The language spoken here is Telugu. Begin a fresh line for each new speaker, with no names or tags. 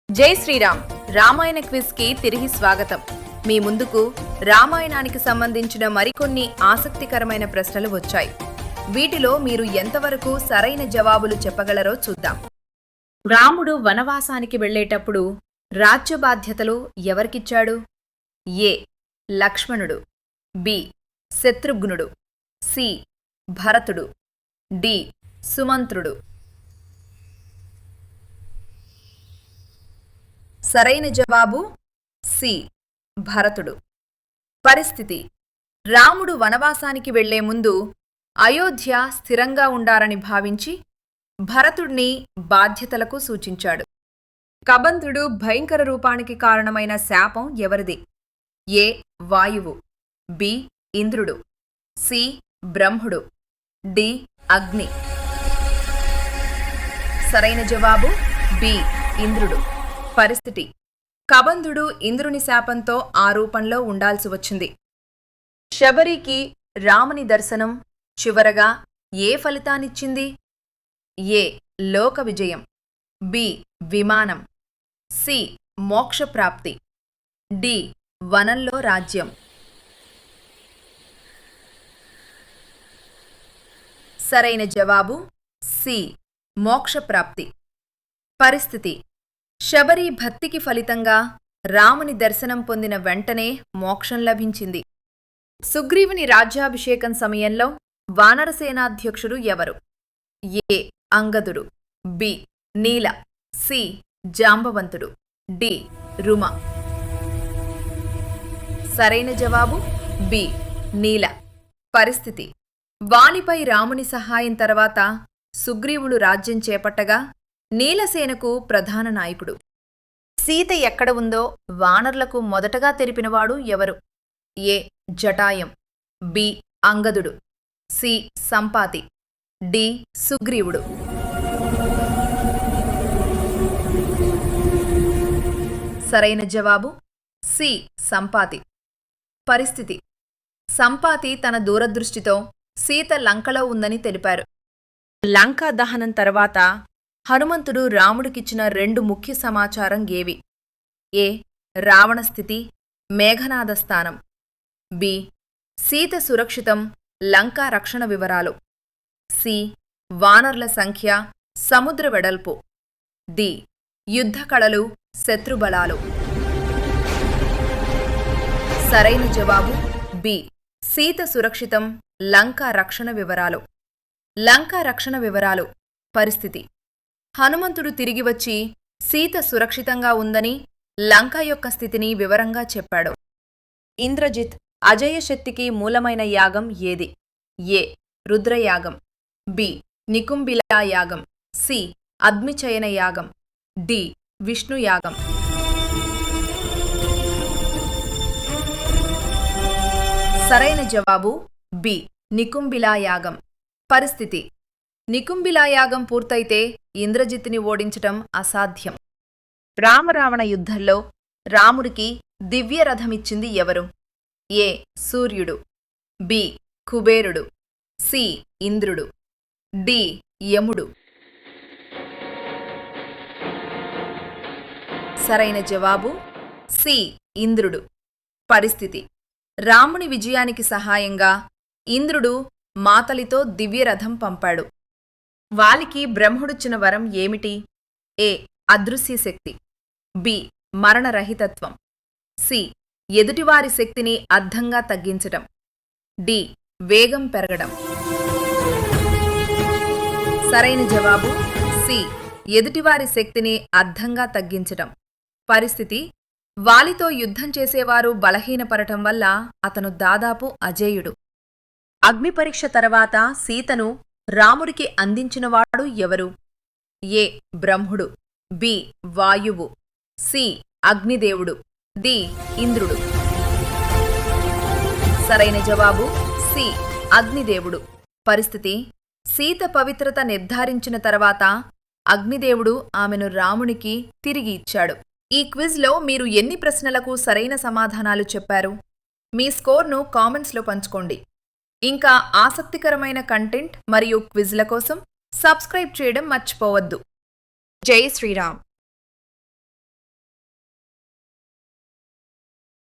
జై శ్రీరామ్ రామాయణ క్విజ్ కి తిరిగి స్వాగతం. మీ ముందుకు రామాయణానికి సంబంధించిన మరికొన్ని ఆసక్తికరమైన ప్రశ్నలు వచ్చాయి. వీటిలో మీరు ఎంతవరకు సరైన జవాబులు చెప్పగలరో చూద్దాం. రాముడు వనవాసానికి వెళ్లేటప్పుడు రాజ్య బాధ్యతలు ఎవరికిచ్చాడు? ఏ. లక్ష్మణుడు, బి. శత్రుఘ్నుడు, సి. భరతుడు, డి. సుమంత్రుడు. సరైన జవాబు సి. భరతుడు. పరిస్థితి: రాముడు వనవాసానికి వెళ్లే ముందు అయోధ్య స్థిరంగా ఉండాలని భావించి భరతుడిని బాధ్యతలకు సూచించాడు. కబంధుడు భయంకర రూపానికి కారణమైన శాపం ఎవరిది? ఏ. వాయువు, బి. ఇంద్రుడు, సి. బ్రహ్ముడు, డి. అగ్ని. సరైన జవాబు బి. ఇంద్రుడు. పరిస్థితి: కబంధుడు ఇంద్రుని శాపంతో ఆ రూపంలో ఉండాల్సి వచ్చింది. శబరికి రాముని దర్శనం చివరగా ఏ ఫలితాన్నిచ్చింది? ఏ. లోక విజయం, బి. విమానం, సి. మోక్షప్రాప్తి, డి. వనంలో రాజ్యం. సరైన జవాబు సి. మోక్షప్రాప్తి. పరిస్థితి: శబరి భక్తికి ఫలితంగా రాముని దర్శనం పొందిన వెంటనే మోక్షం లభించింది. సుగ్రీవుని రాజ్యాభిషేకం సమయంలో వానరసేనాధ్యక్షుడు ఎవరు? ఏ. అంగదుడు, బి. నీల, సి. జాంబవంతుడు, డి. రుమ. సరైన జవాబు బి. నీల. పరిస్థితి: వాలిపై రాముని సహాయం తర్వాత సుగ్రీవుడు రాజ్యం చేపట్టగా నీలసేనకు ప్రధాన నాయకుడు. సీత ఎక్కడ ఉందో వానర్లకు మొదటగా తెలిపినవాడు ఎవరు? ఏ. జటాయం, బి. అంగదుడు, సి. సంపాతి, డి. సుగ్రీవుడు. సరైన జవాబు సి. సంపాతి. పరిస్థితి: సంపాతి తన దూరదృష్టితో సీత లంకలో ఉందని తెలిపారు. లంకా దహనం తర్వాత హనుమంతుడు రాముడికిచ్చిన రెండు ముఖ్య సమాచారం ఏవి? ఏ. రావణ స్థితి, మేఘనాద స్థానం, బి. సీత సురక్షితం, లంకా రక్షణ వివరాలు, సి. వానర్ల సంఖ్య, సముద్ర వెడల్పు, డి. యుద్ధ కళలు, శత్రుబలాలు. సరైన జవాబు బి. సీత సురక్షితం, లంకా రక్షణ వివరాలు. లంకా రక్షణ వివరాలు. పరిస్థితి: హనుమంతుడు తిరిగి వచ్చి సీత సురక్షితంగా ఉందని లంక యొక్క స్థితిని వివరంగా చెప్పాడు. ఇంద్రజిత్ అజయశక్తికి మూలమైన యాగం ఏది? ఏ. రుద్రయాగం, బి. నికుంభిలా యాగం, సి. అగ్నిచయన యాగం, డి. విష్ణుయాగం. సరైన జవాబు బి. నికుంభిలా యాగం. పరిస్థితి: నికుంభిలా యాగం పూర్తయితే ఇంద్రజిత్తుని ఓడించటం అసాధ్యం. రామరావణ యుద్ధంలో రాముడికి దివ్యరథమిచ్చింది ఎవరు? ఏ. సూర్యుడు, బి. కుబేరుడు, సి. ఇంద్రుడు, డి. యముడు. సరైన జవాబు సి. ఇంద్రుడు. పరిస్థితి: రాముని విజయానికి సహాయంగా ఇంద్రుడు మాతలితో దివ్యరథం పంపాడు. వాలికి బ్రహ్ముడిచ్చిన వరం ఏమిటి? ఏ. అదృశ్యశక్తి, బి. మరణరహితత్వం, సి. ఎదుటివారి శక్తిని అర్ధంగా తగ్గించటం, డి. వేగం పెరగడం. సరైన జవాబు సి. ఎదుటివారి శక్తిని అర్ధంగా తగ్గించటం. పరిస్థితి: వాలితో యుద్ధం చేసేవారు బలహీనపడటం వల్ల అతను దాదాపు అజేయుడు. అగ్నిపరీక్ష తర్వాత సీతను రాముడికి అందించినవాడు ఎవరు? ఏ. బ్రహ్ముడు, బి. వాయువు, సి. అగ్నిదేవుడు, డి. ఇంద్రుడు. సరైన జవాబు సి. అగ్నిదేవుడు. పరిస్థితి: సీత పవిత్రత నిర్ధారించిన తర్వాత అగ్నిదేవుడు ఆమెను రామునికి తిరిగి ఇచ్చాడు. ఈ క్విజ్లో మీరు ఎన్ని ప్రశ్నలకు సరైన సమాధానాలు చెప్పారు? మీ స్కోర్ను కామెంట్స్లో పంచుకోండి. ఇంకా ఆసక్తికరమైన కంటెంట్ మరియు క్విజ్ల కోసం సబ్స్క్రైబ్ చేయడం మర్చిపోవద్దు. జై శ్రీరామ్.